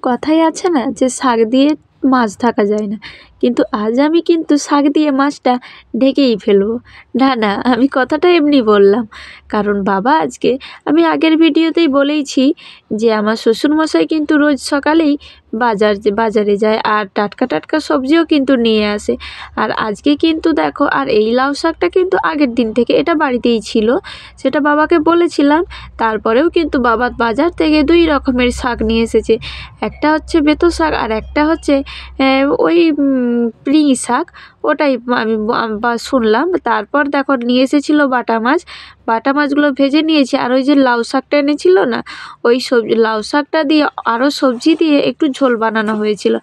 কথাই আছে না যে শাক দিয়ে মাছ ঢাকা যায় না, কিন্তু আজ আমি কিন্তু শাক দিয়ে মাছটা ঢেকেই ফেলবো। না না, আমি কথাটা এমনি বললাম, কারণ বাবা আজকে, আমি আগের ভিডিওতেই বলেইছি যে আমার শ্বশুরমশাই কিন্তু রোজ সকালেই বাজারে যায় আর টাটকা টাটকা সবজিও কিন্তু নিয়ে আসে। আর আজকে কিন্তু দেখো, আর এই লাউ শাকটা কিন্তু আগের দিন থেকে এটা বাড়িতেই ছিল, সেটা বাবাকে বলেছিলাম। তারপরেও কিন্তু বাবা বাজার থেকে 2 রকমের শাক নিয়ে এসেছে, একটা হচ্ছে বেতো শাক আর একটা হচ্ছে ওই পিঁড়ি শাক। ওটাই আমি শুনলাম। তারপর দেখো নিয়ে এসেছিলো বাটা মাছগুলো ভেজে নিয়েছি, আর ওই যে লাউ শাকটা এনেছিল না, ওই লাউ শাকটা দিয়ে আরও সবজি দিয়ে একটু ঝোল বানানো হয়েছিল।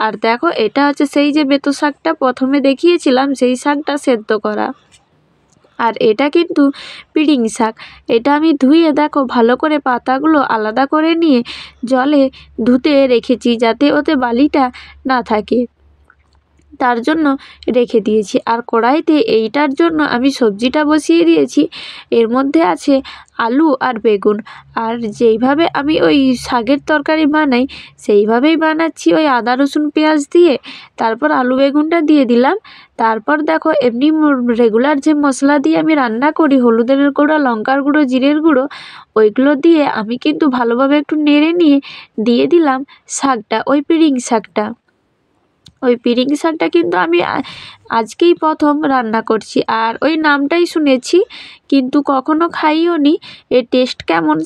আর দেখো এটা হচ্ছে সেই যে বেতো শাকটা প্রথমে দেখিয়েছিলাম, সেই শাকটা সেদ্ধ করা। আর এটা কিন্তু পিঁড়ি শাক। এটা আমি ধুয়ে দেখো ভালো করে পাতাগুলো আলাদা করে নিয়ে জলে ধুতে রেখেছি, যাতে ওতে বালিটা না থাকে, তার জন্য রেখে দিয়েছি। আর কড়াইতে এইটার জন্য আমি সবজিটা বসিয়ে দিয়েছি। এর মধ্যে আছে আলু আর বেগুন। আর যেইভাবে আমি ওই শাকের তরকারি বানাই সেইভাবেই বানাচ্ছি, ওই আদা রসুন পেঁয়াজ দিয়ে। তারপর আলু বেগুনটা দিয়ে দিলাম। তারপর দেখো এমনি রেগুলার যে মশলা দিয়ে আমি রান্না করি, হলুদের গুঁড়ো, লঙ্কার গুঁড়ো, জিরের গুঁড়ো, ওইগুলো দিয়ে আমি কিন্তু ভালোভাবে একটু নেড়ে নিয়ে দিয়ে দিলাম শাকটা, ওই পিঁড়ি শাকটা। ওই পিঁড়ি শাকটা কিন্তু আমি আজকেই প্রথম রান্না করছি, আর ওই নামটাই শুনেছি কিন্তু কখনো খাইও নি। এর টেস্ট কেমন